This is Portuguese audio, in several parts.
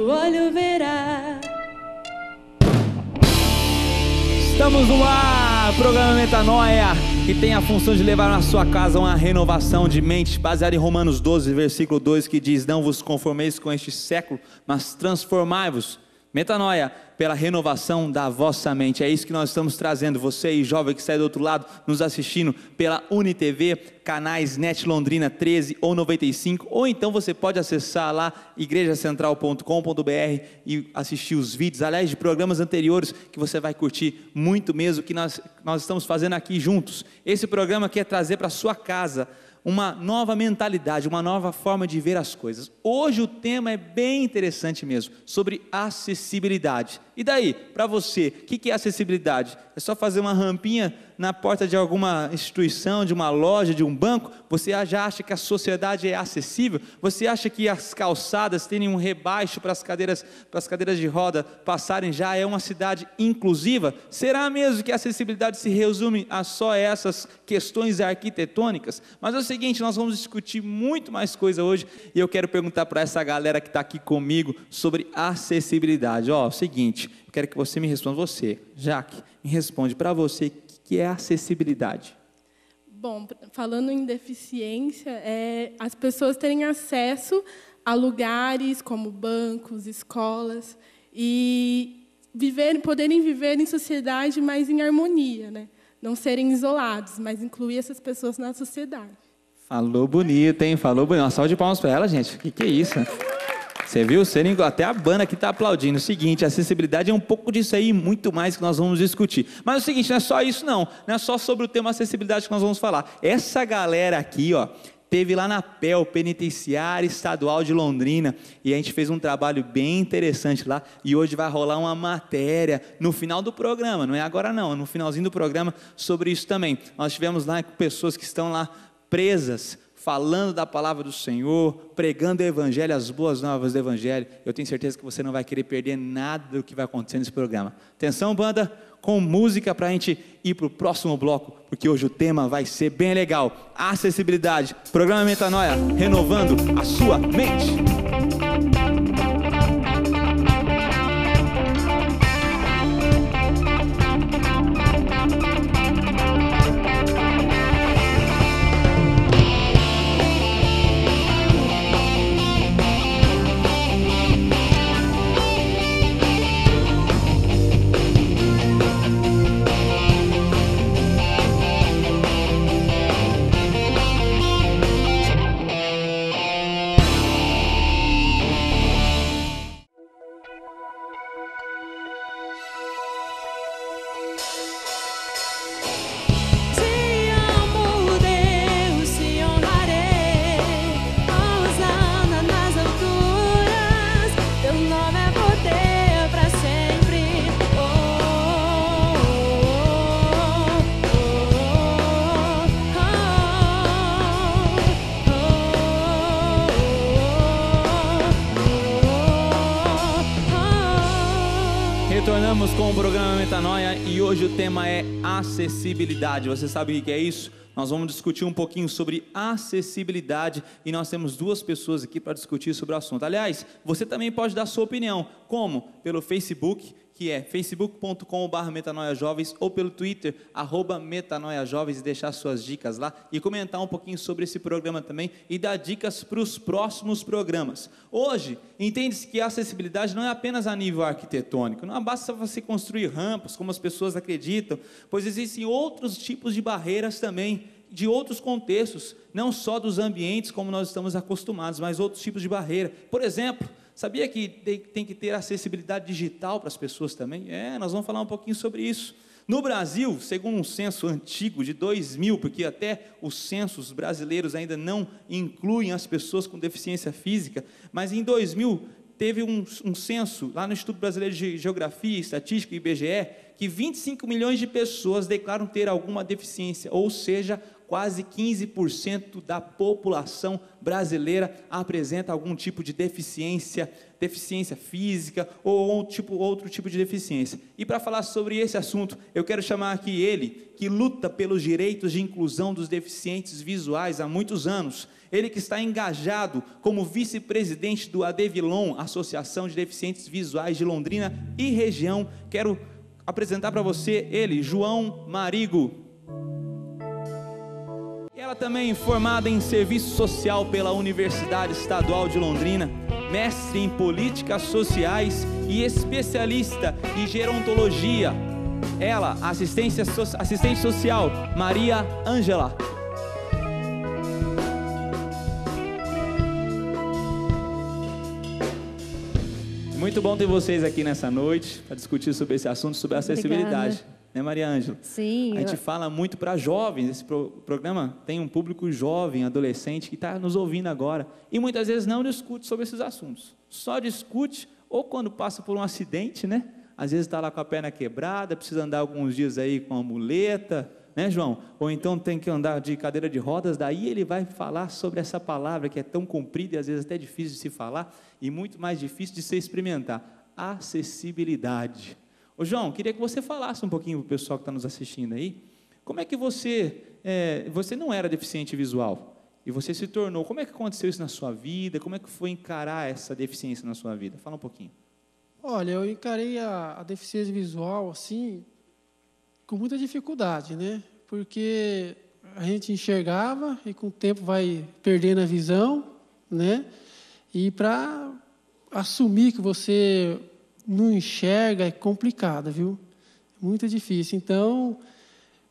seu olho verá. Estamos no ar, programa Metanoia, que tem a função de levar na sua casa uma renovação de mente, baseada em Romanos 12, versículo 2, que diz: não vos conformeis com este século, mas transformai-vos. Metanoia, pela renovação da vossa mente. É isso que nós estamos trazendo. Você aí, jovem que está do outro lado, nos assistindo pela UniTV, canais NET Londrina 13 ou 95, ou então você pode acessar lá igrejacentral.com.br e assistir os vídeos, aliás, de programas anteriores, que você vai curtir muito mesmo, que nós estamos fazendo aqui juntos. Esse programa quer trazer para a sua casa uma nova mentalidade, uma nova forma de ver as coisas. Hoje o tema é bem interessante mesmo, sobre acessibilidade. E daí, para você, o que é acessibilidade? É só fazer uma rampinha na porta de alguma instituição, de uma loja, de um banco? Você já acha que a sociedade é acessível? Você acha que as calçadas terem um rebaixo para as cadeiras de roda passarem já é uma cidade inclusiva? Será mesmo que a acessibilidade se resume a só essas questões arquitetônicas? Mas é o seguinte, nós vamos discutir muito mais coisa hoje, e eu quero perguntar para essa galera que está aqui comigo sobre acessibilidade. Ó, é o seguinte, eu quero que você me responda, você, Jaque, me responde, para você, o que é acessibilidade? Bom, falando em deficiência, as pessoas terem acesso a lugares como bancos, escolas, e poderem viver em sociedade, mas em harmonia, né? Não serem isolados, mas incluir essas pessoas na sociedade. Falou bonito, hein? Falou bonito. Uma salva de palmas para ela, gente. O que é isso? Você viu? Até a banda aqui está aplaudindo. O seguinte, a acessibilidade é um pouco disso aí, muito mais que nós vamos discutir. Mas é o seguinte, não é só isso não. Não é só sobre o tema acessibilidade que nós vamos falar. Essa galera aqui, ó, teve lá na PEL, Penitenciária Estadual de Londrina, e a gente fez um trabalho bem interessante lá, e hoje vai rolar uma matéria no final do programa, não é agora não, é no finalzinho do programa, sobre isso também. Nós tivemos lá pessoas que estão lá presas, falando da palavra do Senhor, pregando o Evangelho, as boas novas do Evangelho. Eu tenho certeza que você não vai querer perder nada do que vai acontecer nesse programa. Atenção, banda, com música para a gente ir para o próximo bloco, porque hoje o tema vai ser bem legal. Acessibilidade, programa Metanoia, renovando a sua mente. Retornamos com o programa Metanoia e hoje o tema é acessibilidade. Você sabe o que é isso? Nós vamos discutir um pouquinho sobre acessibilidade e nós temos duas pessoas aqui para discutir sobre o assunto. Aliás, você também pode dar sua opinião. Como? Pelo Facebook, que é facebook.com/metanoiajovens, ou pelo Twitter, @metanoiajovens, e deixar suas dicas lá e comentar um pouquinho sobre esse programa também e dar dicas para os próximos programas. Hoje, entende-se que a acessibilidade não é apenas a nível arquitetônico, não basta você construir rampas, como as pessoas acreditam, pois existem outros tipos de barreiras também, de outros contextos, não só dos ambientes como nós estamos acostumados, mas outros tipos de barreira. Por exemplo, sabia que tem que ter acessibilidade digital para as pessoas também? Nós vamos falar um pouquinho sobre isso. No Brasil, segundo um censo antigo de 2000, porque até os censos brasileiros ainda não incluem as pessoas com deficiência física, mas em 2000 teve um censo lá no Instituto Brasileiro de Geografia e Estatística, IBGE, que 25 milhões de pessoas declaram ter alguma deficiência, ou seja, quase 15% da população brasileira apresenta algum tipo de deficiência física ou outro tipo de deficiência. E para falar sobre esse assunto, eu quero chamar aqui ele, que luta pelos direitos de inclusão dos deficientes visuais há muitos anos. Ele que está engajado como vice-presidente do ADVILON, Associação de Deficientes Visuais de Londrina e região. Quero apresentar para você ele, João Marigo. Ela também formada em Serviço Social pela Universidade Estadual de Londrina, mestre em Políticas Sociais e especialista em Gerontologia. Ela, assistente social, Maria Ângela. Muito bom ter vocês aqui nessa noite para discutir sobre esse assunto, sobre a acessibilidade. Obrigada. Né, Maria Ângela? Sim. A gente fala muito para jovens. Esse programa tem um público jovem, adolescente, que está nos ouvindo agora. E muitas vezes não discute sobre esses assuntos. Só discute ou quando passa por um acidente, né? Às vezes está lá com a perna quebrada, precisa andar alguns dias aí com a muleta, né, João? Ou então tem que andar de cadeira de rodas, daí ele vai falar sobre essa palavra que é tão comprida e às vezes até difícil de se falar e muito mais difícil de se experimentar. Acessibilidade. Ô João, queria que você falasse um pouquinho para o pessoal que está nos assistindo aí, como é que você não era deficiente visual, e você se tornou, como é que aconteceu isso na sua vida, como é que foi encarar essa deficiência na sua vida? Fala um pouquinho. Olha, eu encarei a deficiência visual, assim, com muita dificuldade, né? Porque a gente enxergava e com o tempo vai perdendo a visão, né? E para assumir que você não enxerga é complicado, viu? Muito difícil. Então,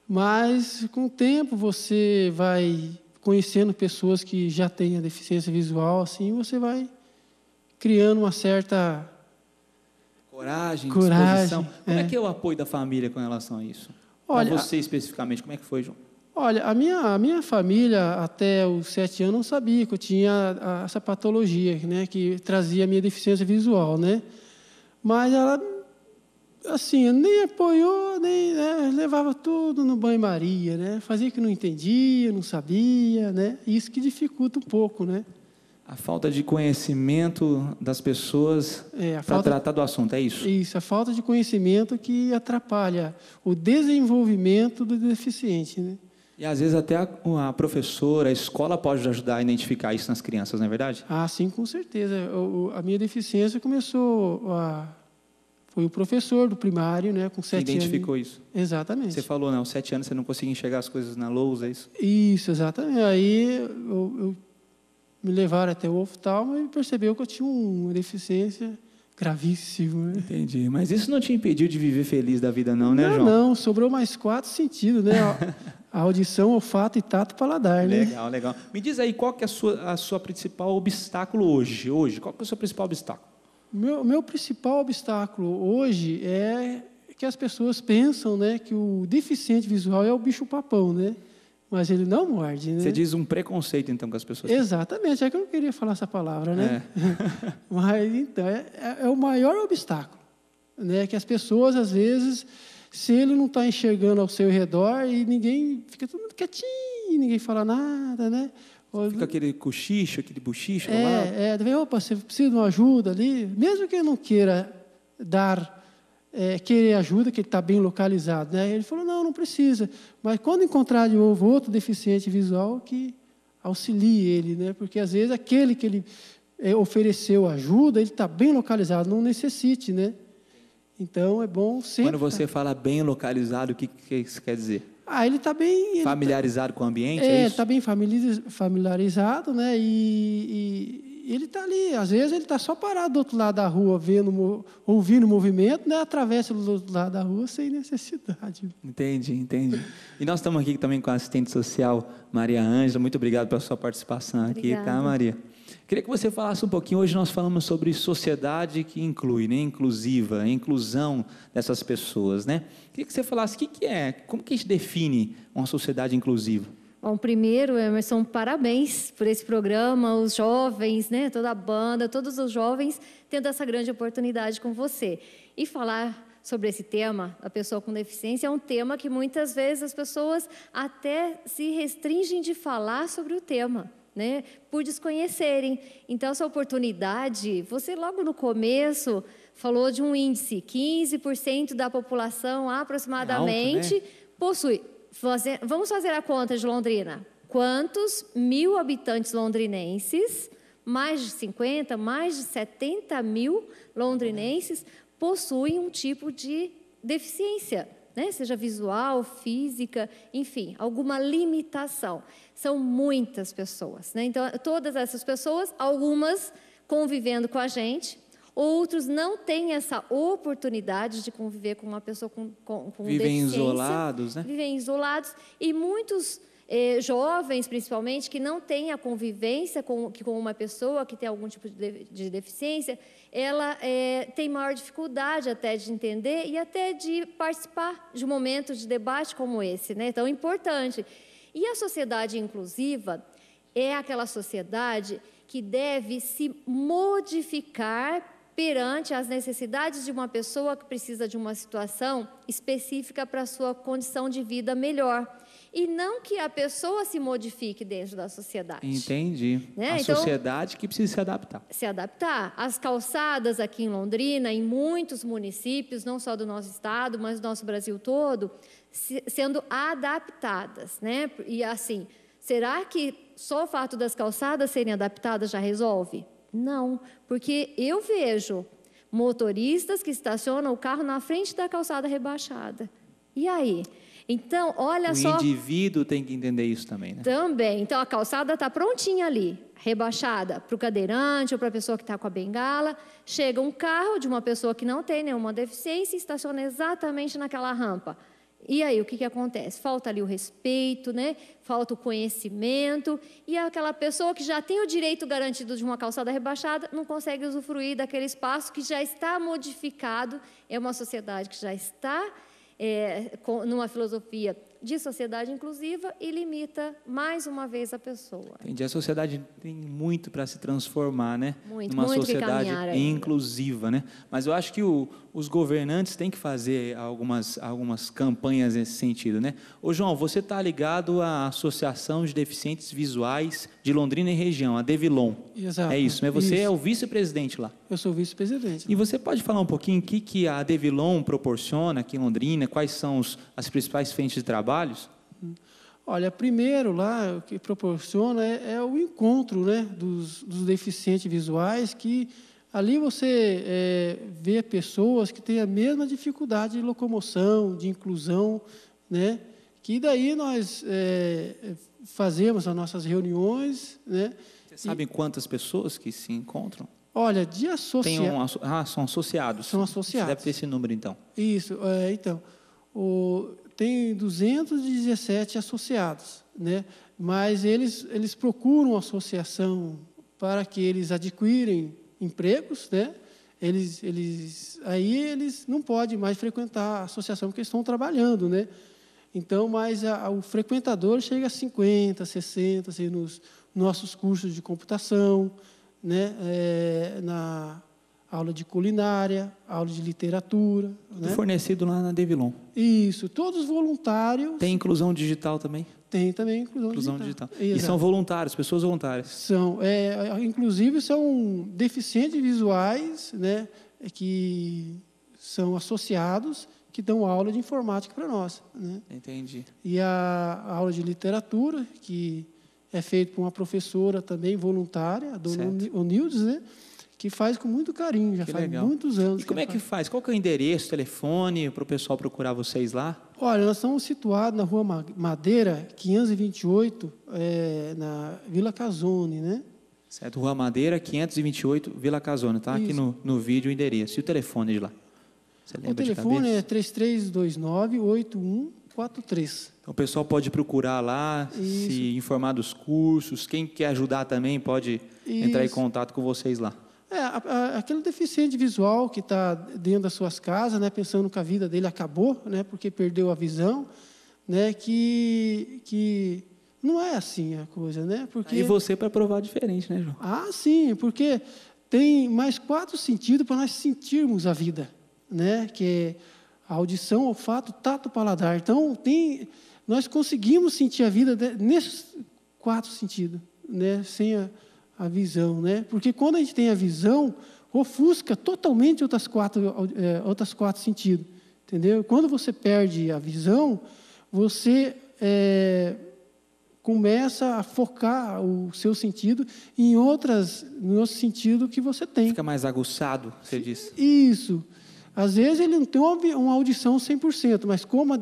mas com o tempo você vai conhecendo pessoas que já têm a deficiência visual, assim, você vai criando uma certa coragem, disposição. Como é que é o apoio da família com relação a isso? Para você especificamente, como é que foi, João? Olha, a minha família, até os 7 anos, não sabia que eu tinha essa patologia, né, que trazia a minha deficiência visual, né? Mas ela, assim, nem apoiou, nem levava tudo no banho-maria, né? Fazia que não entendia, não sabia, né? Isso que dificulta um pouco, né? A falta de conhecimento das pessoas para tratar do assunto, é isso? Isso, a falta de conhecimento que atrapalha o desenvolvimento do deficiente, né? E às vezes até a professora, a escola pode ajudar a identificar isso nas crianças, não é verdade? Ah, sim, com certeza. A minha deficiência começou foi o professor do primário, né, com 7 anos. Você identificou isso? Exatamente. Você falou, não, 7 anos você não conseguia enxergar as coisas na lousa, é isso? Isso, exatamente. Aí eu me levaram até o oftalmo e percebeu que eu tinha uma deficiência gravíssima. Né? Entendi. Mas isso não te impediu de viver feliz da vida não, né, João? Não, sobrou mais 4 sentidos, né? A audição, olfato e tato, paladar, né? Legal, legal. Me diz aí, qual que é a sua principal obstáculo hoje? Qual que é o seu principal obstáculo? Meu principal obstáculo hoje é que as pessoas pensam, né, que o deficiente visual é o bicho-papão, né? Mas ele não morde, né? Você diz um preconceito, então, com as pessoas têm. Exatamente, é que eu não queria falar essa palavra, né? Mas, então, é o maior obstáculo, né? Que as pessoas, às vezes, se ele não está enxergando ao seu redor e ninguém fica todo mundo quietinho, ninguém fala nada, né? Fica aquele cochicho, aquele buchicho ao lado. Opa, você precisa de uma ajuda ali, mesmo que ele não queira querer ajuda, que ele está bem localizado, né? Ele falou, não precisa. Mas quando encontrar de novo outro deficiente visual, que auxilie ele, né? Porque às vezes aquele que ele ofereceu ajuda, ele está bem localizado, não necessite, né? Então é bom sempre. Quando você fala bem localizado, o que isso quer dizer? Ele está bem familiarizado com o ambiente, é isso? Ele está bem familiarizado, né? E ele está ali, às vezes ele está só parado do outro lado da rua, ouvindo o movimento, né? Atravessa do outro lado da rua sem necessidade. Entendi. E nós estamos aqui também com a assistente social, Maria Ângela. Muito obrigado pela sua participação aqui, tá, Maria? Queria que você falasse um pouquinho, hoje nós falamos sobre sociedade que inclui, né? Inclusiva, a inclusão dessas pessoas, né? Queria que você falasse como que a gente define uma sociedade inclusiva? Bom, primeiro, Emerson, parabéns por esse programa, os jovens, né, toda a banda, todos os jovens tendo essa grande oportunidade com você. E falar sobre esse tema, a pessoa com deficiência, é um tema que muitas vezes as pessoas até se restringem de falar sobre o tema, né, por desconhecerem. Então, essa oportunidade, você logo no começo falou de um índice, 15% da população aproximadamente possui. Vamos fazer a conta de Londrina. Quantos 1.000 habitantes londrinenses, mais de 50, mais de 70 mil londrinenses possuem um tipo de deficiência, né? Seja visual, física, enfim, alguma limitação. São muitas pessoas, né? Então, todas essas pessoas, algumas convivendo com a gente, outros não têm essa oportunidade de conviver com uma pessoa com vivem deficiência. Isolados, né? Vivem isolados, e muitos jovens, principalmente, que não têm a convivência com uma pessoa que tem algum tipo de deficiência, ela tem maior dificuldade até de entender e até de participar de um momento de debate como esse, né? Tão importante. E a sociedade inclusiva é aquela sociedade que deve se modificar perante as necessidades de uma pessoa que precisa de uma situação específica para a sua condição de vida melhor. E não que a pessoa se modifique dentro da sociedade. Entendi. Né? A Então, sociedade que precisa se adaptar. Se adaptar. As calçadas aqui em Londrina, em muitos municípios, não só do nosso estado, mas do nosso Brasil todo, sendo adaptadas, né? E assim, será que só o fato das calçadas serem adaptadas já resolve? Não, porque eu vejo motoristas que estacionam o carro na frente da calçada rebaixada. E aí? Então, olha só... O indivíduo tem que entender isso também, né? Também. Então, a calçada está prontinha ali, rebaixada para o cadeirante ou para a pessoa que está com a bengala. Chega um carro de uma pessoa que não tem nenhuma deficiência e estaciona exatamente naquela rampa. E aí, o que acontece? Falta ali o respeito, né? Falta o conhecimento, e aquela pessoa que já tem o direito garantido de uma calçada rebaixada não consegue usufruir daquele espaço que já está modificado. É uma sociedade que já está numa filosofia de sociedade inclusiva e limita mais uma vez a pessoa. Entendi. A sociedade tem muito para se transformar, né? Muito, numa muito sociedade que caminhar inclusiva, né? Mas eu acho que os governantes têm que fazer algumas campanhas nesse sentido, né? Ô João, você está ligado à Associação de Deficientes Visuais de Londrina e região, a Devilon. Exato. É isso, né? Você Isso. é o vice-presidente lá. Eu sou vice-presidente. E você pode falar um pouquinho o que a Devilon proporciona aqui em Londrina, quais são as principais frentes de trabalhos? Olha, primeiro lá, o que proporciona é o encontro, né, dos deficientes visuais, que ali você vê pessoas que têm a mesma dificuldade de locomoção, de inclusão, né, que daí nós fazemos as nossas reuniões, né. Você sabe quantas pessoas que se encontram? Olha, de associados... São associados. São associados. Você deve ter esse número, então. Isso, então... tem 217 associados, né? Mas eles procuram associação para que eles adquirem empregos, né? Aí eles não podem mais frequentar a associação porque estão trabalhando, né? Então, mas o frequentador chega a 50, 60, assim, nos nossos cursos de computação, né? Na aula de culinária, aula de literatura. Tudo né? fornecido lá na Devilon. Isso, todos voluntários. Tem inclusão digital também? Tem também inclusão digital. E são voluntários, pessoas voluntárias? São, inclusive são deficientes visuais, né, que são associados, que dão aula de informática para nós. Né? Entendi. E a aula de literatura, que é feita por uma professora também voluntária, a dona Onildes, né? Que faz com muito carinho, já faz muitos anos. E como é que faz? Qual que é o endereço, telefone, para o pessoal procurar vocês lá? Olha, nós estamos situados na Rua Madeira, 528, na Vila Casone, né? Certo, Rua Madeira, 528, Vila Casone. Está aqui no vídeo o endereço. E o telefone de lá? Você lembra o telefone é 3329-8143. Então, o pessoal pode procurar lá, se informar dos cursos. Quem quer ajudar também pode entrar em contato com vocês lá. Aquele deficiente visual que está dentro das suas casas, né, pensando que a vida dele acabou, né, porque perdeu a visão, né, que não é assim a coisa, né? Porque... E você para provar diferente, né, João? Ah, sim, porque tem mais 4 sentidos para nós sentirmos a vida, né? Que é a audição, olfato, tato, paladar. Então, nós conseguimos sentir a vida nesses 4 sentidos, né? Sem a visão, né? Porque quando a gente tem a visão, ofusca totalmente outras quatro sentidos, entendeu? Quando você perde a visão, você começa a focar o seu sentido em outro sentido que você tem. Fica mais aguçado, você disse. Isso. Às vezes ele não tem uma audição 100%, mas como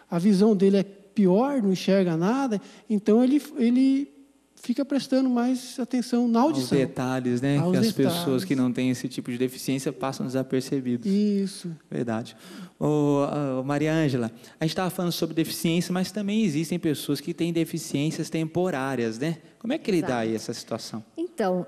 a visão dele é pior, não enxerga nada, então ele fica prestando mais atenção na audição. Os detalhes, né? Que as pessoas que não têm esse tipo de deficiência passam desapercebidos. Isso. Verdade. Maria Ângela, a gente estava falando sobre deficiência, mas também existem pessoas que têm deficiências temporárias, né? Como é que lidar aí essa situação? Então,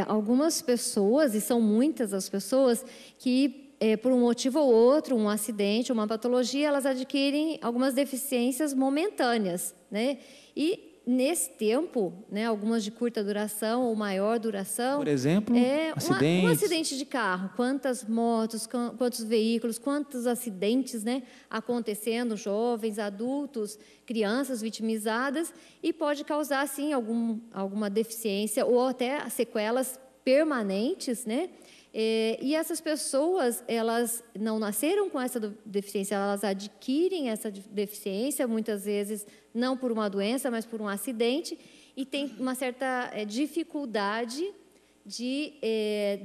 algumas pessoas, e são muitas as pessoas, que por um motivo ou outro, um acidente, uma patologia, elas adquirem algumas deficiências momentâneas, né? E nesse tempo, né, algumas de curta duração ou maior duração. Por exemplo, acidentes. Um acidente de carro. Quantas motos, quantos veículos, quantos acidentes, né, acontecendo, jovens, adultos, crianças vitimizadas, e pode causar, sim, alguma deficiência ou até sequelas permanentes, né? E essas pessoas, elas não nasceram com essa deficiência, elas adquirem essa deficiência, muitas vezes não por uma doença, mas por um acidente, e tem uma certa dificuldade de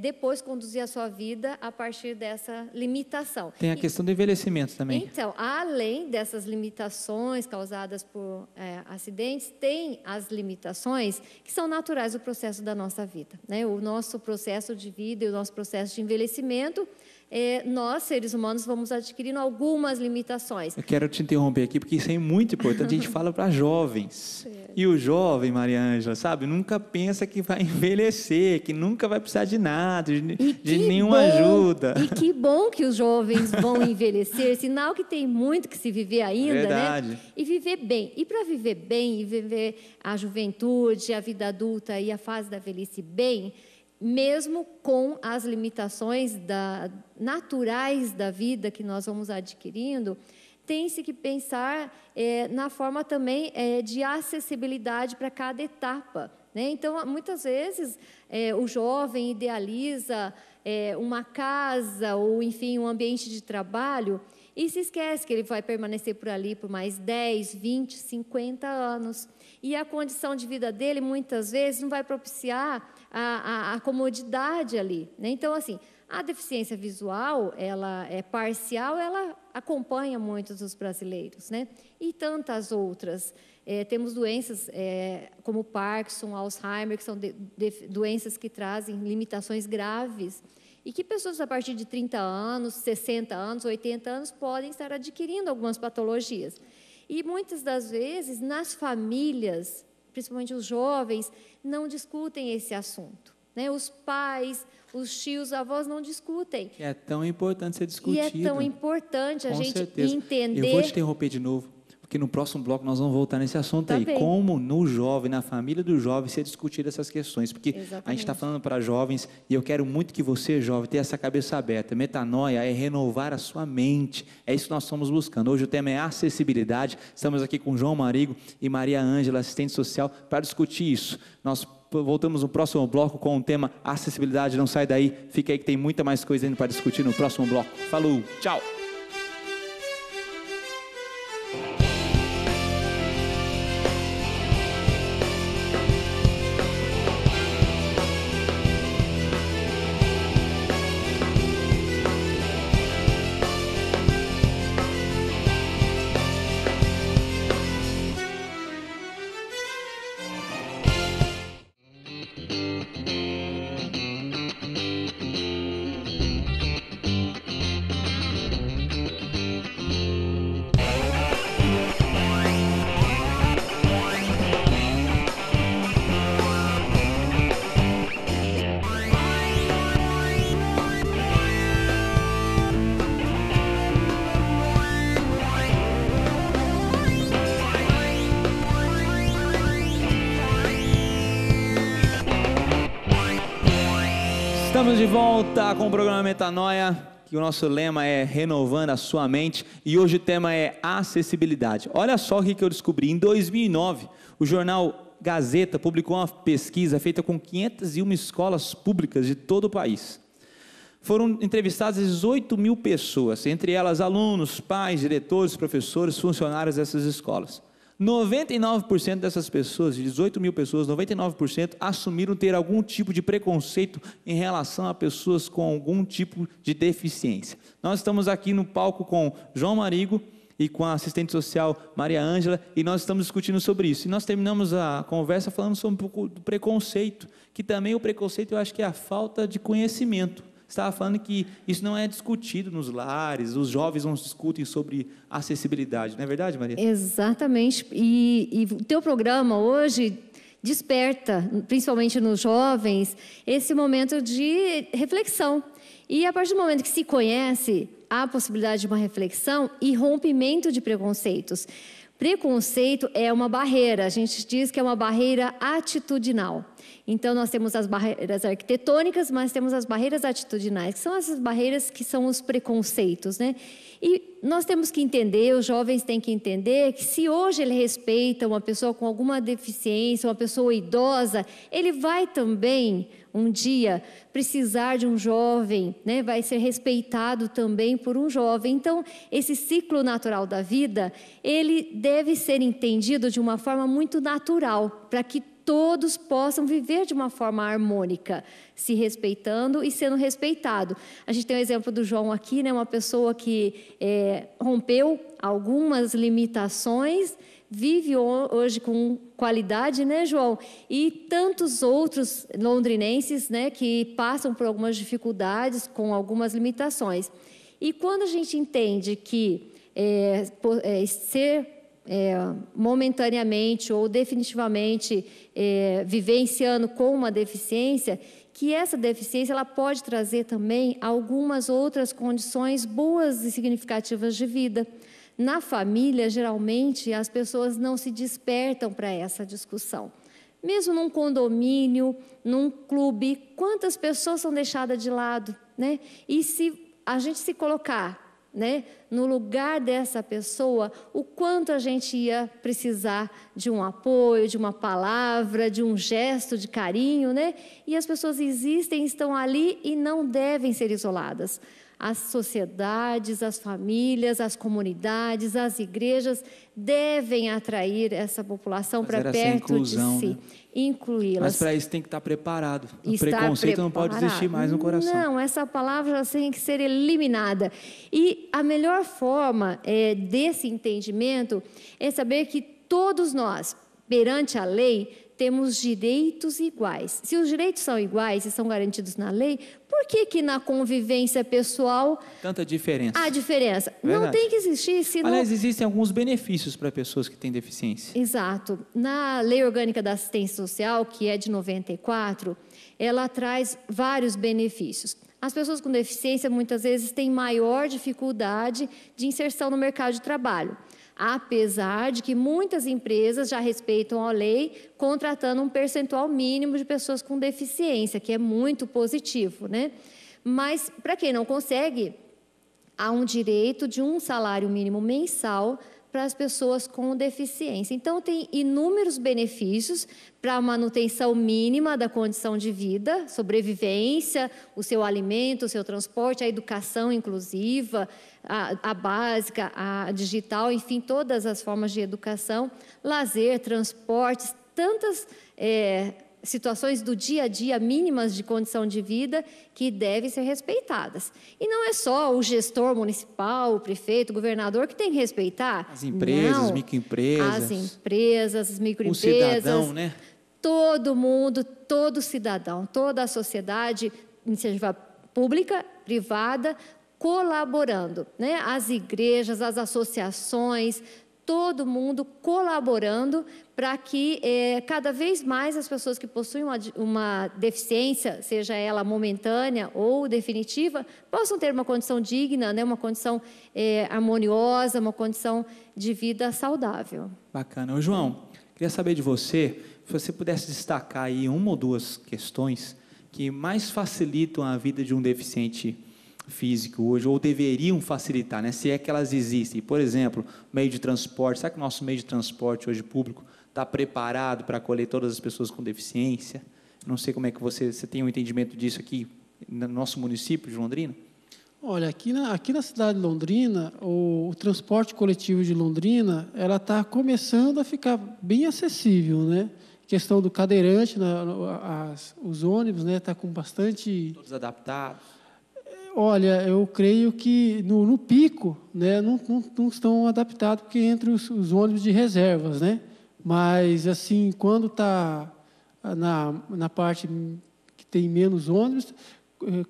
depois conduzir a sua vida a partir dessa limitação. Tem a questão do envelhecimento também. Então, além dessas limitações causadas por acidentes, tem as limitações que são naturais do processo da nossa vida, né? O nosso processo de vida e o nosso processo de envelhecimento, nós, seres humanos, vamos adquirindo algumas limitações. Eu quero te interromper aqui, porque isso é muito importante. A gente fala para jovens. E o jovem, Maria Ângela, sabe, nunca pensa que vai envelhecer, que nunca vai precisar de nada, de nenhuma ajuda. E que bom que os jovens vão envelhecer, sinal que tem muito que se viver ainda, verdade, né? E viver bem. E para viver bem, e viver a juventude, a vida adulta e a fase da velhice bem, mesmo com as limitações naturais da vida que nós vamos adquirindo, tem-se que pensar na forma também de acessibilidade para cada etapa, né? Então, muitas vezes, o jovem idealiza uma casa ou, enfim, um ambiente de trabalho e se esquece que ele vai permanecer por ali por mais 10, 20, 50 anos. E a condição de vida dele, muitas vezes, não vai propiciar a comodidade ali, né? Então, assim, a deficiência visual, ela é parcial, ela acompanha muitos dos brasileiros, né? E tantas outras. Temos doenças como Parkinson, Alzheimer, que são doenças que trazem limitações graves e que pessoas a partir de 30 anos, 60 anos, 80 anos podem estar adquirindo algumas patologias. E muitas das vezes, nas famílias, principalmente os jovens, não discutem esse assunto, né? Os pais, os tios, os avós não discutem. É tão importante ser discutido. E é tão importante a gente entender. Eu vou te interromper de novo, porque no próximo bloco nós vamos voltar nesse assunto aí. Como no jovem, na família do jovem, ser discutido essas questões. Porque a gente está falando para jovens, e eu quero muito que você, jovem, tenha essa cabeça aberta. Metanoia é renovar a sua mente. É isso que nós estamos buscando. Hoje o tema é acessibilidade. Estamos aqui com João Marigo e Maria Ângela, assistente social, para discutir isso. Nós voltamos no próximo bloco com o tema acessibilidade. Não sai daí, fica aí que tem muita mais coisa ainda para discutir no próximo bloco. Falou, tchau! Estamos de volta com o programa Metanoia, que o nosso lema é renovando a sua mente e hoje o tema é acessibilidade. Olha só o que eu descobri. Em 2009, o jornal Gazeta publicou uma pesquisa feita com 501 escolas públicas de todo o país. Foram entrevistadas 18 mil pessoas, entre elas alunos, pais, diretores, professores, funcionários dessas escolas. 99% dessas pessoas, de 18 mil pessoas, 99% assumiram ter algum tipo de preconceito em relação a pessoas com algum tipo de deficiência. Nós estamos aqui no palco com João Marigo e com a assistente social Maria Ângela, e nós estamos discutindo sobre isso. E nós terminamos a conversa falando sobre um pouco do preconceito, que também o preconceito eu acho que é a falta de conhecimento. Estava falando que isso não é discutido nos lares, os jovens não discutem sobre acessibilidade, não é verdade, Maria? Exatamente, e o teu programa hoje desperta, principalmente nos jovens, esse momento de reflexão. E a partir do momento que se conhece, há a possibilidade de uma reflexão e rompimento de preconceitos. Preconceito é uma barreira, a gente diz que é uma barreira atitudinal. Então, nós temos as barreiras arquitetônicas, mas temos as barreiras atitudinais, que são essas barreiras que são os preconceitos, né? E nós temos que entender, os jovens têm que entender que se hoje ele respeita uma pessoa com alguma deficiência, uma pessoa idosa, ele vai também, um dia, precisar de um jovem, né? Vai ser respeitado também por um jovem. Então, esse ciclo natural da vida, ele deve ser entendido de uma forma muito natural, para que todos possam viver de uma forma harmônica, se respeitando e sendo respeitado. A gente tem o exemplo do João aqui, né? Uma pessoa que rompeu algumas limitações, vive hoje com qualidade, né, João? E tantos outros londrinenses, né, que passam por algumas dificuldades, com algumas limitações. E quando a gente entende que ser momentaneamente ou definitivamente vivenciando com uma deficiência, que essa deficiência ela pode trazer também algumas outras condições boas e significativas de vida. Na família, geralmente, as pessoas não se despertam para essa discussão. Mesmo num condomínio, num clube, quantas pessoas são deixadas de lado, né? E se a gente se colocar, né, no lugar dessa pessoa, o quanto a gente ia precisar de um apoio, de uma palavra, de um gesto de carinho, né? E as pessoas existem, estão ali e não devem ser isoladas. As sociedades, as famílias, as comunidades, as igrejas devem atrair essa população para perto inclusão, de si, né? Incluí-las. Mas para isso tem que estar preparado. O preconceito não pode existir mais no coração. Não, essa palavra tem que ser eliminada. E a melhor forma desse entendimento é saber que todos nós, perante a lei, temos direitos iguais. Se os direitos são iguais e são garantidos na lei, por que na convivência pessoal tanta diferença? Há diferença. Verdade. Não tem que existir. Senão... Aliás, existem alguns benefícios para pessoas que têm deficiência. Exato. Na Lei Orgânica da Assistência Social, que é de 94, ela traz vários benefícios. As pessoas com deficiência, muitas vezes, têm maior dificuldade de inserção no mercado de trabalho. Apesar de que muitas empresas já respeitam a lei, contratando um percentual mínimo de pessoas com deficiência, que é muito positivo, né? Mas, para quem não consegue, há um direito de um salário mínimo mensal para as pessoas com deficiência. Então, tem inúmeros benefícios para a manutenção mínima da condição de vida, sobrevivência, o seu alimento, o seu transporte, a educação inclusiva, a básica, a digital, enfim, todas as formas de educação, lazer, transportes, tantas situações do dia a dia mínimas de condição de vida que devem ser respeitadas. E não é só o gestor municipal, o prefeito, o governador que tem que respeitar. As empresas, as microempresas. As empresas, as microempresas. O cidadão, né? Todo mundo, todo cidadão, toda a sociedade, iniciativa pública, privada, colaborando, né? As igrejas, as associações, todo mundo colaborando para que cada vez mais as pessoas que possuem uma deficiência, seja ela momentânea ou definitiva, possam ter uma condição digna, né? Uma condição harmoniosa, uma condição de vida saudável. Bacana. Ô, João, queria saber de você, se você pudesse destacar aí uma ou duas questões que mais facilitam a vida de um deficiente físico hoje, ou deveriam facilitar, né? Se é que elas existem. Por exemplo, meio de transporte, será que o nosso meio de transporte hoje público está preparado para acolher todas as pessoas com deficiência? Não sei como é que você tem um entendimento disso aqui no nosso município de Londrina? Olha, aqui na cidade de Londrina, o transporte coletivo de Londrina, ela está começando a ficar bem acessível, né? Questão do cadeirante, os ônibus, né? Está com bastante... Todos adaptados? Olha, eu creio que no pico, né, não estão adaptados, porque entre os ônibus de reservas, né? Mas, assim, quando está na parte que tem menos ônibus,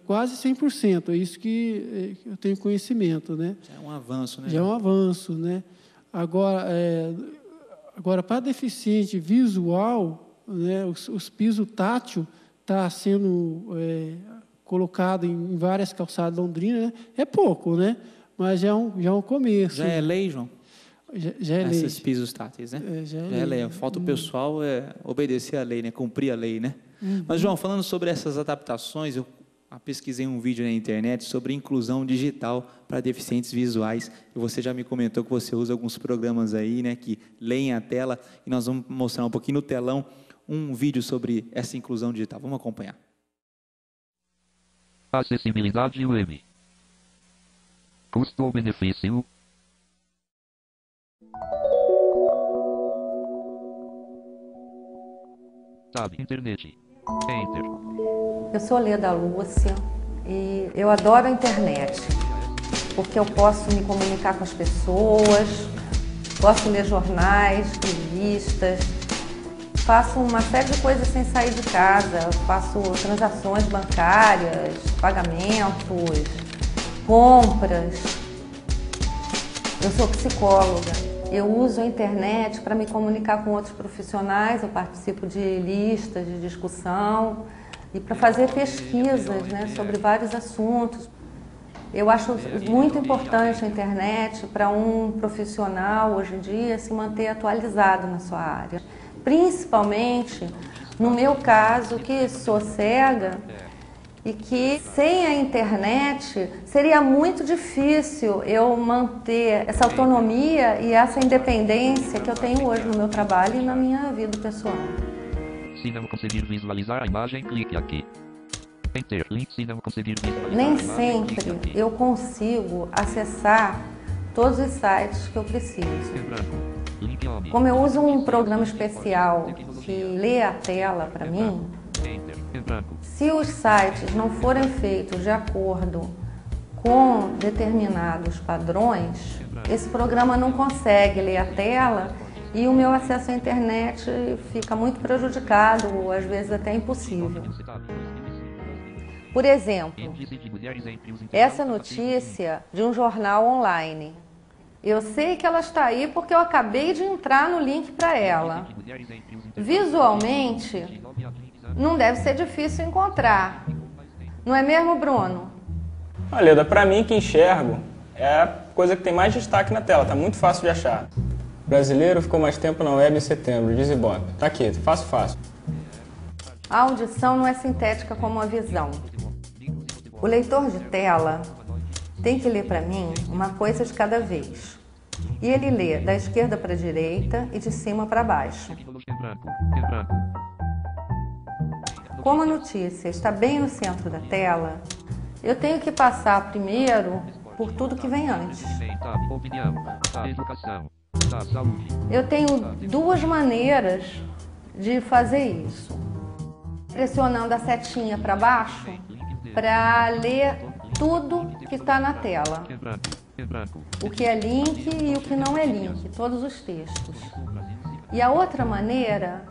quase 100%. É isso que eu tenho conhecimento, né? Já é um avanço, né? Já é um avanço, né? Agora, para deficiente visual, né, os pisos tátil está sendo colocado em várias calçadas londrinas, né? É pouco, né? Mas já é um começo. Já é lei, João? Já é lei. Esses pisos táteis, né? Já é lei. Falta o pessoal obedecer a lei, né? Cumprir a lei, né? Mas, João, falando sobre essas adaptações, eu pesquisei um vídeo na internet sobre inclusão digital para deficientes visuais. E você já me comentou que você usa alguns programas aí, né? Que leem a tela. E nós vamos mostrar um pouquinho no telão um vídeo sobre essa inclusão digital. Vamos acompanhar. Acessibilidade web. Custo-benefício. Tab internet. Enter. Eu sou Leda Lúcia e eu adoro a internet, porque eu posso me comunicar com as pessoas, posso ler jornais, revistas, faço uma série de coisas sem sair de casa, faço transações bancárias, pagamentos, compras. Eu sou psicóloga, eu uso a internet para me comunicar com outros profissionais, eu participo de listas de discussão e para fazer pesquisas, né, sobre vários assuntos. Eu acho muito importante a internet para um profissional, hoje em dia, se manter atualizado na sua área. Principalmente, no meu caso, que sou cega e que sem a internet seria muito difícil eu manter essa autonomia e essa independência que eu tenho hoje no meu trabalho e na minha vida pessoal. Se não conseguir visualizar a imagem, clique aqui. Enter link. Se não conseguir visualizar Nem a imagem, sempre clique aqui. eu consigo acessar todos os sites que eu preciso. Em branco. Link home. Como eu uso um programa especial que lê a tela para mim, Enter em branco. se os sites não forem feitos de acordo com determinados padrões, esse programa não consegue ler a tela e o meu acesso à internet fica muito prejudicado, ou às vezes até impossível. Por exemplo, Índice de mulheres entre os essa notícia de um jornal online. Eu sei que ela está aí porque eu acabei de entrar no link para ela. Visualmente, não deve ser difícil encontrar. Não é mesmo, Bruno? Olha, Leda, para mim que enxergo, é a coisa que tem mais destaque na tela, tá muito fácil de achar. O brasileiro ficou mais tempo na web em setembro, diz Ibope. Tá aqui, fácil. A audição não é sintética como a visão. O leitor de tela tem que ler para mim uma coisa de cada vez. E ele lê da esquerda para a direita e de cima para baixo. Em branco. Em branco. Como a notícia está bem no centro da tela, eu tenho que passar primeiro por tudo que vem antes. Tab opinião. Tab educação. Tab saúde. Eu tenho duas maneiras de fazer isso. Pressionando a setinha para baixo para ler tudo que está na tela. Em branco. Em branco. O que é link e o que não é link, todos os textos. E a outra maneira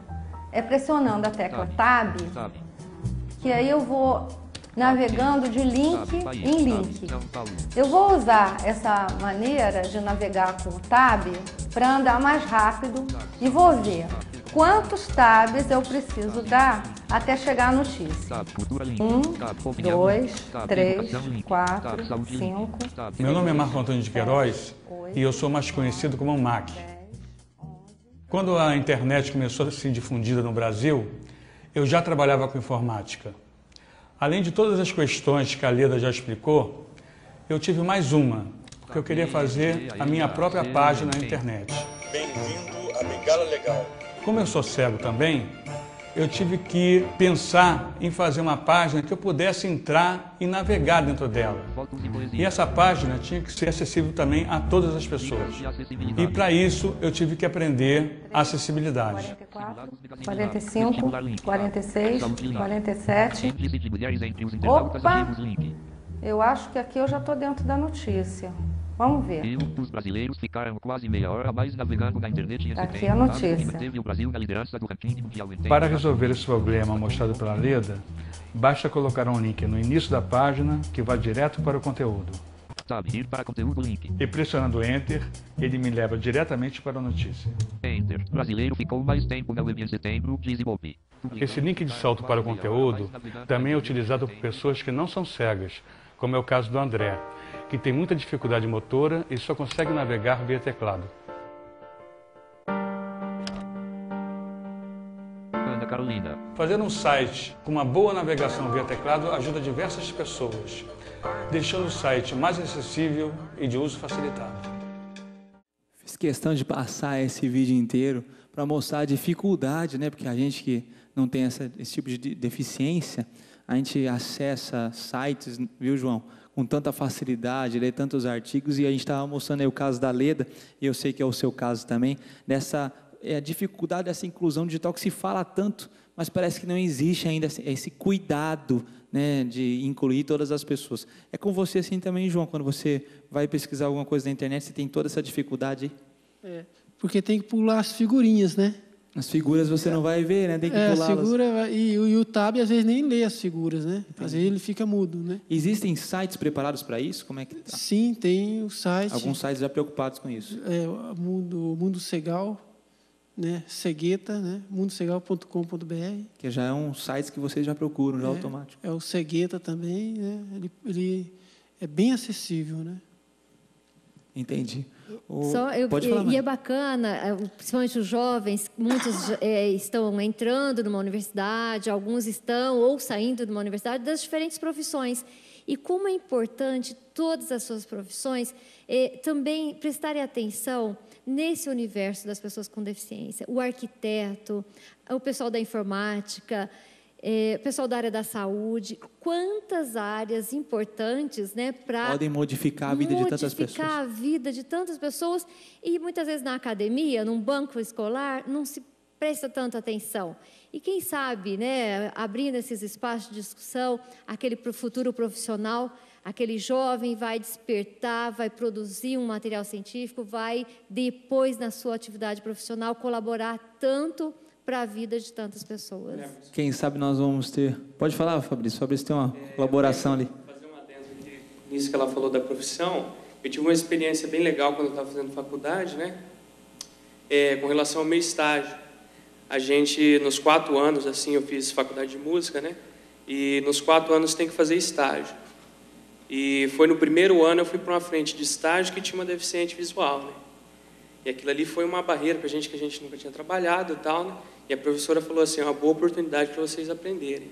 é pressionando a tecla Tab, Tab. que aí eu vou navegando de link em link. São Paulo. Eu vou usar essa maneira de navegar com o Tab para andar mais rápido e vou ver quantos tabs eu preciso dar até chegar à notícia. Tab cultura link. 1, Tab opinião. 2, Tab 3, educação link. 4, Tab saúde 5. link. Tab Meu nome é Marco Antônio de Queiroz e eu sou mais conhecido como MAC. Quando a internet começou a ser difundida no Brasil, eu já trabalhava com informática. Além de todas as questões que a Leda já explicou, eu tive mais uma, porque eu queria fazer a minha própria página na internet. Bem-vindo à Bengala Legal. Como eu sou cego também, eu tive que pensar em fazer uma página que eu pudesse entrar e navegar dentro dela. E essa página tinha que ser acessível também a todas as pessoas. E para isso eu tive que aprender a acessibilidade. 45, 46, 47. Opa! Eu acho que aqui eu já estou dentro da notícia. Vamos ver. Os brasileiros ficaram quase meia hora a mais navegando na internet em Aqui é a notícia. manteve o Brasil na liderança do ranking mundial. Para resolver esse problema mostrado pela Leda, basta colocar um link no início da página que vai direto para o conteúdo. Tab, ir para conteúdo link. E pressionando Enter, ele me leva diretamente para a notícia. Enter. Brasileiro ficou mais tempo na web em setembro, diz Ibope. Esse link de salto para o conteúdo também é utilizado por pessoas que não são cegas, como é o caso do André, que tem muita dificuldade motora e só consegue navegar via teclado. Ana Carolina. Fazer um site com uma boa navegação via teclado ajuda diversas pessoas, deixando o site mais acessível e de uso facilitado. Fiz questão de passar esse vídeo inteiro para mostrar a dificuldade, né? Porque a gente que não tem esse tipo de deficiência, a gente acessa sites, viu, João, com tanta facilidade, lê tantos artigos, e a gente estava mostrando aí o caso da Leda, e eu sei que é o seu caso também, dessa dificuldade dessa inclusão digital que se fala tanto, mas parece que não existe ainda esse cuidado, né, de incluir todas as pessoas. É com você assim também, João, quando você vai pesquisar alguma coisa na internet, você tem toda essa dificuldade aí? Porque tem que pular as figurinhas, né? As figuras você não vai ver, né? Tem que pular. A figura, e o Tab às vezes nem lê as figuras, né? Às vezes ele fica mudo, né? Existem sites preparados para isso? Como é que tá? Sim, tem o site. Alguns sites já preocupados com isso. O Mundo Cegal, né? Cegueta, né? mundocegal.com.br. Que já é um site que vocês já procuram, já automático. É o Cegueta também, né? Ele é bem acessível, né? Entendi. Pode falar, e é bacana, principalmente os jovens, muitos estão entrando numa universidade, alguns estão ou saindo de uma universidade das diferentes profissões. E como é importante todas as suas profissões também prestarem atenção nesse universo das pessoas com deficiência. O arquiteto, o pessoal da informática, pessoal da área da saúde, quantas áreas importantes, né, para podem modificar a vida de tantas pessoas. Modificar a vida de tantas pessoas, e muitas vezes na academia, num banco escolar, não se presta tanta atenção. E quem sabe, né, abrindo esses espaços de discussão, aquele futuro profissional, aquele jovem vai despertar, vai produzir um material científico, vai depois na sua atividade profissional colaborar tanto para a vida de tantas pessoas. Quem sabe nós vamos ter... Pode falar, Fabrício. Fabrício tem uma colaboração ali. Fazer uma adendo aqui nisso que ela falou da profissão. Eu tive uma experiência bem legal quando eu estava fazendo faculdade, né? Com relação ao meu estágio. A gente, nos 4 anos, assim, eu fiz faculdade de música, né? E nos 4 anos tem que fazer estágio. E foi no primeiro ano eu fui para uma frente de estágio que tinha uma deficiente visual, né? E aquilo ali foi uma barreira para a gente, que a gente nunca tinha trabalhado e tal, né? E a professora falou assim, é uma boa oportunidade para vocês aprenderem.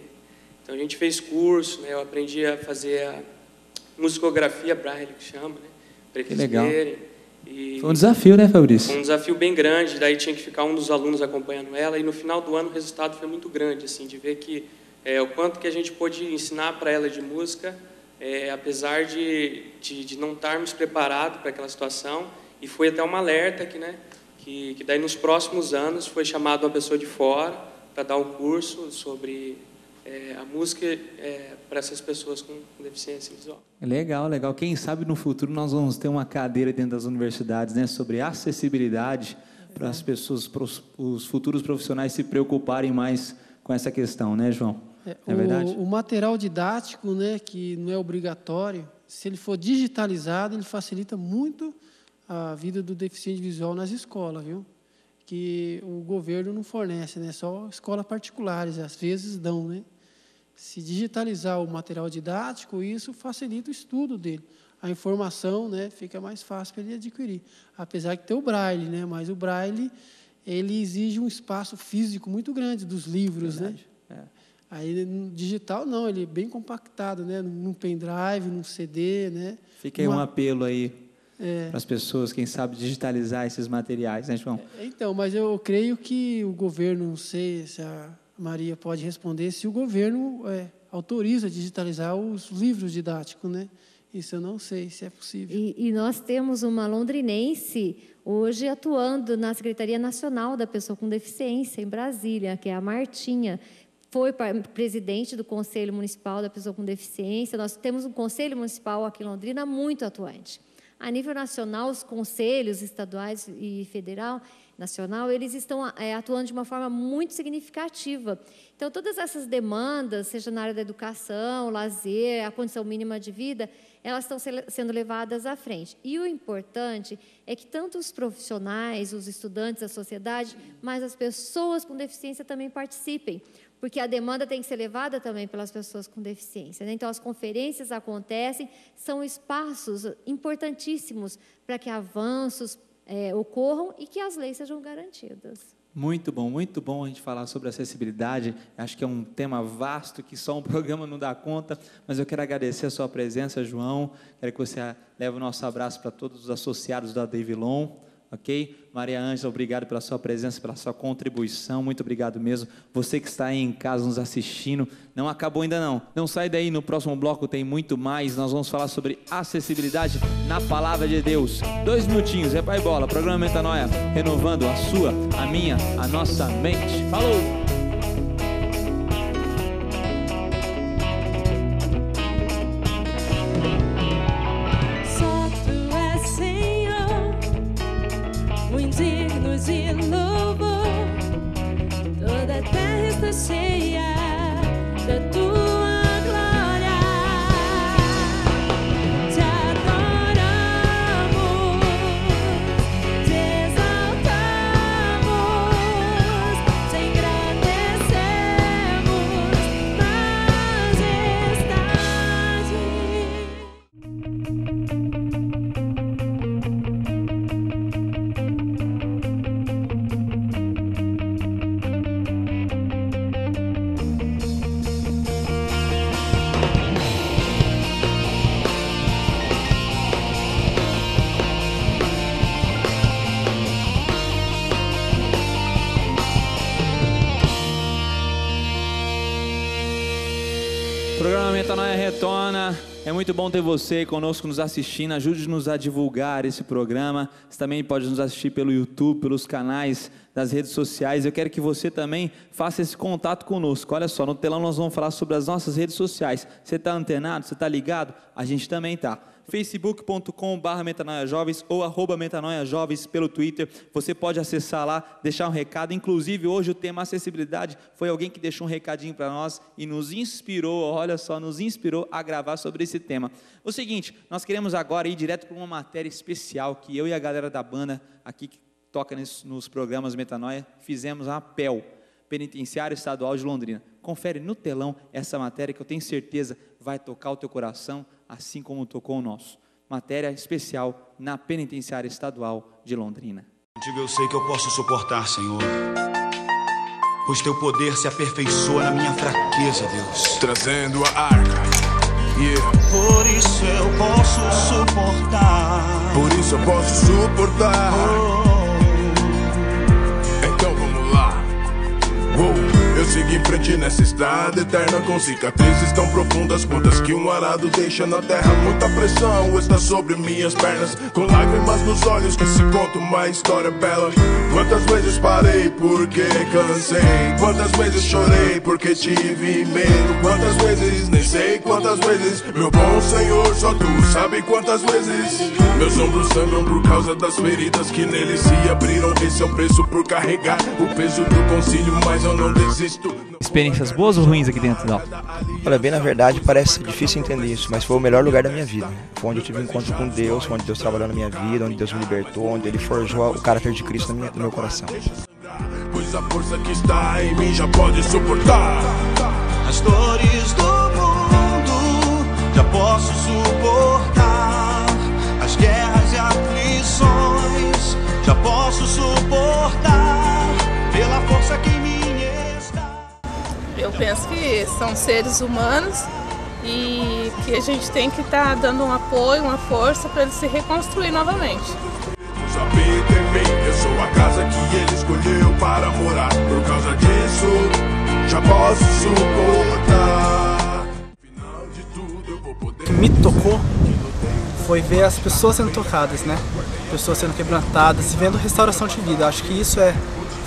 Então a gente fez curso, né? Eu aprendi a fazer a musicografia braille, que chama, né? Para eles verem. E foi um desafio, né, Fabrício? Foi um desafio bem grande, daí tinha que ficar um dos alunos acompanhando ela, e no final do ano o resultado foi muito grande, assim, de ver que o quanto que a gente pôde ensinar para ela de música, apesar de não estarmos preparados para aquela situação, e foi até um alerta que, né, que daí nos próximos anos foi chamado uma pessoa de fora para dar um curso sobre a música para essas pessoas com deficiência visual. Legal, legal. Quem sabe no futuro nós vamos ter uma cadeira dentro das universidades, né, sobre acessibilidade para as pessoas, para os futuros profissionais se preocuparem mais com essa questão, né, João? É verdade? O material didático, né, que não é obrigatório, se ele for digitalizado, ele facilita muito a vida do deficiente visual nas escolas, viu? Que o governo não fornece, né? Só escolas particulares, às vezes dão, né? Se digitalizar o material didático, isso facilita o estudo dele. A informação, né, fica mais fácil para ele adquirir. Apesar de ter o braille, né? Mas o braille, ele exige um espaço físico muito grande dos livros, verdade, né? Aí no digital não, ele é bem compactado, né? Num pendrive, num CD, né? Fica aí um apelo aí para as pessoas, quem sabe, digitalizar esses materiais, né, João? Então, mas eu creio que o governo, não sei se a Maria pode responder, se o governo autoriza digitalizar os livros didáticos, né? Isso eu não sei se é possível. E nós temos uma londrinense hoje atuando na Secretaria Nacional da Pessoa com Deficiência, em Brasília, que é a Martinha. Foi presidente do Conselho Municipal da Pessoa com Deficiência. Nós temos um Conselho Municipal aqui em Londrina muito atuante. A nível nacional, os conselhos estaduais e federal, nacional, eles estão atuando de uma forma muito significativa. Então, todas essas demandas, seja na área da educação, lazer, a condição mínima de vida, elas estão sendo levadas à frente. E o importante é que tanto os profissionais, os estudantes, a sociedade, mas as pessoas com deficiência também participem, porque a demanda tem que ser levada também pelas pessoas com deficiência, né? Então, as conferências acontecem, são espaços importantíssimos para que avanços ocorram e que as leis sejam garantidas. Muito bom a gente falar sobre acessibilidade. Acho que é um tema vasto que só um programa não dá conta, mas eu quero agradecer a sua presença, João. Quero que você leve o nosso abraço para todos os associados da Davilon, ok? Maria Ângela, obrigado pela sua presença, pela sua contribuição, muito obrigado mesmo. Você que está aí em casa nos assistindo, não acabou ainda não. Não sai daí, no próximo bloco tem muito mais. Nós vamos falar sobre acessibilidade na Palavra de Deus. 2 minutinhos, é Pai Bola, programa Metanoia, renovando a sua, a minha, a nossa mente. Falou! Dignos de louvor, toda a terra está cheia da tua glória. Te adoramos, te exaltamos, te engrandecemos, majestade. O programa Metanoia retorna. É muito bom ter você conosco nos assistindo. Ajude-nos a divulgar esse programa. Você também pode nos assistir pelo YouTube, pelos canais das redes sociais. Eu quero que você também faça esse contato conosco. Olha só, no telão nós vamos falar sobre as nossas redes sociais. Você está antenado? Você está ligado? A gente também está. facebook.com/metanoiajovens ou @metanoiajovens pelo Twitter. Você pode acessar lá, deixar um recado. Inclusive, hoje o tema acessibilidade foi alguém que deixou um recadinho para nós e nos inspirou, olha só, nos inspirou a gravar sobre esse tema. O seguinte, nós queremos agora ir direto para uma matéria especial que eu e a galera da banda aqui que toca nos programas Metanoia fizemos a PEL, Penitenciária Estadual de Londrina. Confere no telão essa matéria que eu tenho certeza vai tocar o teu coração, assim como tocou o nosso. Matéria especial na Penitenciária Estadual de Londrina. Contigo eu sei que eu posso suportar, Senhor, pois teu poder se aperfeiçoa na minha fraqueza, Deus. Trazendo a arca, yeah. Por isso eu posso suportar. Por isso eu posso suportar. Então vamos lá. Eu sigo em frente nessa estrada eterna, com cicatrizes tão profundas quantas que um arado deixa na terra. Muita pressão está sobre minhas pernas, com lágrimas nos olhos que se conta uma história bela. Quantas vezes parei porque cansei, quantas vezes chorei porque tive medo, quantas vezes nem sei quantas vezes, meu bom Senhor, só tu sabe quantas vezes. Meus ombros sangram por causa das feridas que neles se abriram. Esse é o preço por carregar o peso do concílio, mas eu não desisto. Experiências boas ou ruins aqui dentro, não? Olha, bem, na verdade, parece difícil entender isso, mas foi o melhor lugar da minha vida. Foi onde eu tive um encontro com Deus, foi onde Deus trabalhou na minha vida, onde Deus me libertou, onde Ele forjou o caráter de Cristo no meu coração. Pois a força que está em mim já pode suportar as dores do mundo, já posso suportar as guerras e aflições, já posso suportar pela força que em mim está. Eu penso que são seres humanos e que a gente tem que estar dando um apoio, uma força para eles se reconstruir novamente. Saber temer, eu sou a casa que ele escolheu para morar. Por causa disso, já posso suportar. Final de tudo, eu vou poder. O que me tocou foi ver as pessoas sendo tocadas, né? Pessoas sendo quebrantadas, vendo restauração de vida. Eu acho que isso é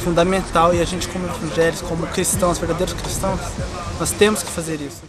fundamental e a gente, como evangélicos, como cristãos, verdadeiros cristãos, nós temos que fazer isso.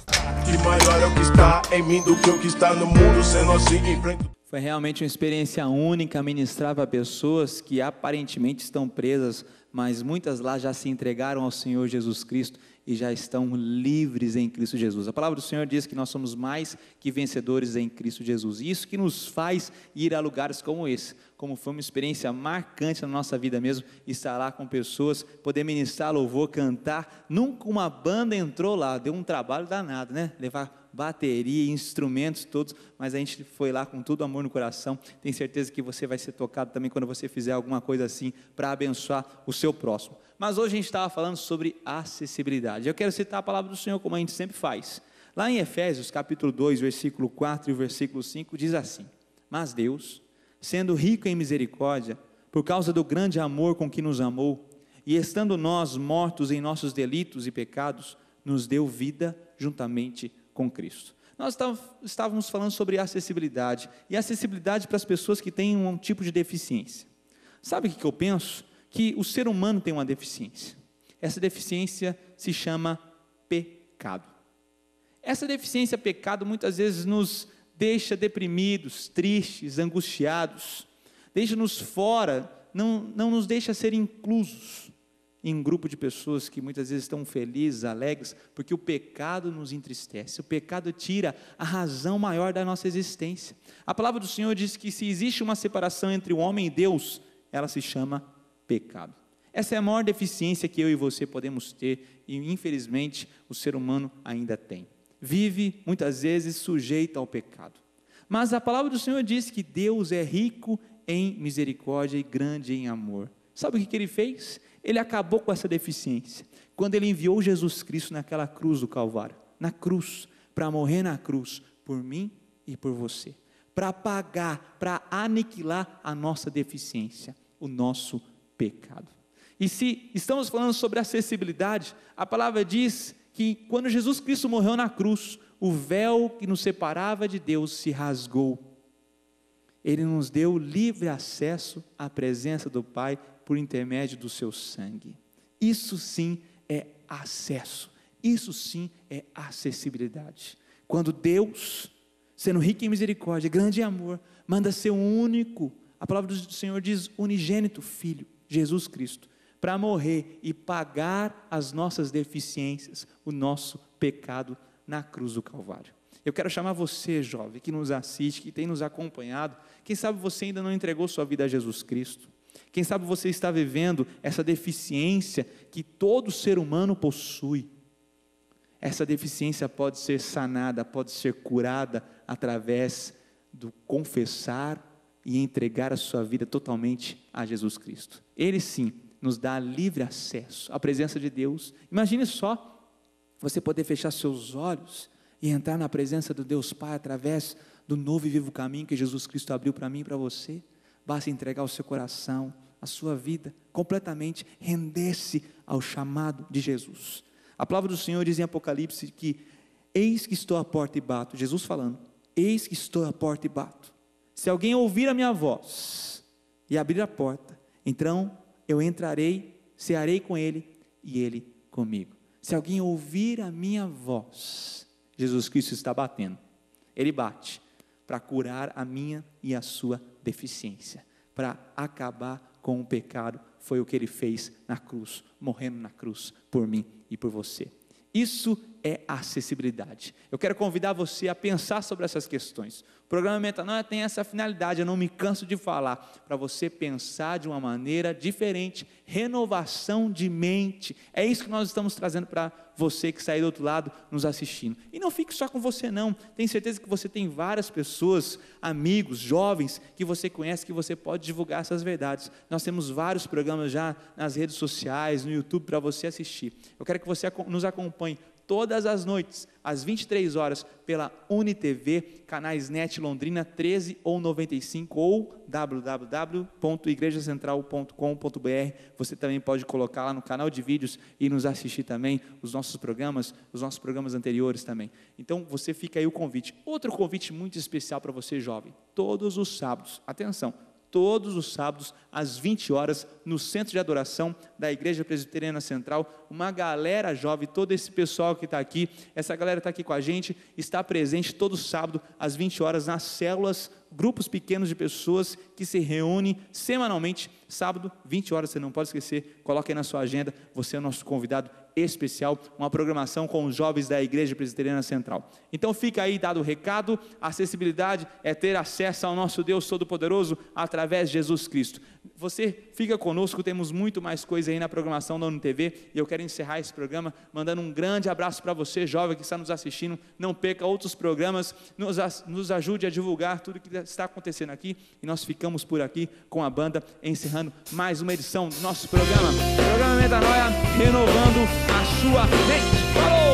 Que maior é o que está em mim do que o que está no mundo, sendo assim enfrento. Foi realmente uma experiência única ministrar para pessoas que aparentemente estão presas, mas muitas lá já se entregaram ao Senhor Jesus Cristo e já estão livres em Cristo Jesus. A palavra do Senhor diz que nós somos mais que vencedores em Cristo Jesus. E isso que nos faz ir a lugares como esse, como foi uma experiência marcante na nossa vida mesmo, estar lá com pessoas, poder ministrar louvor, cantar. Nunca uma banda entrou lá, deu um trabalho danado, né? Levar bateria, instrumentos todos, mas a gente foi lá com todo amor no coração. Tenho certeza que você vai ser tocado também quando você fizer alguma coisa assim para abençoar o seu próximo. Mas hoje a gente estava falando sobre acessibilidade. Eu quero citar a palavra do Senhor como a gente sempre faz. Lá em Efésios capítulo 2, versículo 4 e o versículo 5 diz assim: mas Deus, sendo rico em misericórdia, por causa do grande amor com que nos amou, e estando nós mortos em nossos delitos e pecados, nos deu vida juntamente com Cristo. Nós estávamos falando sobre acessibilidade, e acessibilidade para as pessoas que têm um tipo de deficiência. Sabe o que eu penso? Que o ser humano tem uma deficiência. Essa deficiência se chama pecado. Essa deficiência, pecado, muitas vezes nos deixa deprimidos, tristes, angustiados, deixa-nos fora, não nos deixa ser inclusos em um grupo de pessoas que muitas vezes estão felizes, alegres, porque o pecado nos entristece, o pecado tira a razão maior da nossa existência. A palavra do Senhor diz que se existe uma separação entre o homem e Deus, ela se chama pecado. Essa é a maior deficiência que eu e você podemos ter, e infelizmente o ser humano ainda tem. Vive muitas vezes sujeito ao pecado. Mas a palavra do Senhor diz que Deus é rico em misericórdia e grande em amor. Sabe o que ele fez? Ele acabou com essa deficiência, quando ele enviou Jesus Cristo naquela cruz do Calvário, na cruz, para morrer na cruz, por mim e por você, para pagar, para aniquilar a nossa deficiência, o nosso pecado. E se estamos falando sobre acessibilidade, a palavra diz que quando Jesus Cristo morreu na cruz, o véu que nos separava de Deus se rasgou. Ele nos deu livre acesso à presença do Pai por intermédio do seu sangue. Isso sim é acesso, isso sim é acessibilidade. Quando Deus, sendo rico em misericórdia, grande em amor, manda seu único, a palavra do Senhor diz unigênito Filho, Jesus Cristo, para morrer e pagar as nossas deficiências, o nosso pecado na cruz do Calvário. Eu quero chamar você, jovem, que nos assiste, que tem nos acompanhado. Quem sabe você ainda não entregou sua vida a Jesus Cristo. Quem sabe você está vivendo essa deficiência que todo ser humano possui. Essa deficiência pode ser sanada, pode ser curada através do confessar e entregar a sua vida totalmente a Jesus Cristo. Ele sim nos dá livre acesso à presença de Deus. Imagine só, você poder fechar seus olhos e entrar na presença do Deus Pai através do novo e vivo caminho que Jesus Cristo abriu para mim e para você. Basta entregar o seu coração, a sua vida, completamente render-se ao chamado de Jesus. A palavra do Senhor diz em Apocalipse que eis que estou à porta e bato, Jesus falando, eis que estou à porta e bato. Se alguém ouvir a minha voz e abrir a porta, então eu entrarei, cearei com ele e ele comigo. Se alguém ouvir a minha voz, Jesus Cristo está batendo, ele bate para curar a minha e a sua deficiência, para acabar com o pecado. Foi o que ele fez na cruz, morrendo na cruz por mim e por você. Isso é acessibilidade. Eu quero convidar você a pensar sobre essas questões. O programa Metanoia tem essa finalidade, eu não me canso de falar, para você pensar de uma maneira diferente, renovação de mente. É isso que nós estamos trazendo para você que está aí do outro lado nos assistindo. E não fique só com você não, tenho certeza que você tem várias pessoas, amigos, jovens, que você conhece, que você pode divulgar essas verdades. Nós temos vários programas já nas redes sociais, no YouTube, para você assistir. Eu quero que você nos acompanhe todas as noites, às 23 horas, pela UniTV, canais NET Londrina 13 ou 95 ou www.igrejacentral.com.br. Você também pode colocar lá no canal de vídeos e nos assistir também os nossos programas anteriores também. Então, você fica aí o convite. Outro convite muito especial para você, jovem. Todos os sábados, atenção, todos os sábados, às 20 horas, no Centro de Adoração da Igreja Presbiteriana Central, uma galera jovem, todo esse pessoal que está aqui, essa galera está aqui com a gente, está presente todo sábado, às 20 horas, nas células, grupos pequenos de pessoas que se reúnem semanalmente, sábado, 20 horas, você não pode esquecer, coloque aí na sua agenda, você é o nosso convidado especial, uma programação com os jovens da Igreja Presbiteriana Central. Então fica aí dado o recado, a acessibilidade é ter acesso ao nosso Deus Todo-Poderoso através de Jesus Cristo. Você fica conosco, temos muito mais coisa aí na programação da UniTV, e eu quero encerrar esse programa mandando um grande abraço para você, jovem que está nos assistindo, não perca outros programas, nos ajude a divulgar tudo que está acontecendo aqui, e nós ficamos por aqui com a banda, encerrando mais uma edição do nosso programa Metanoia, renovando a sua mente. Falou!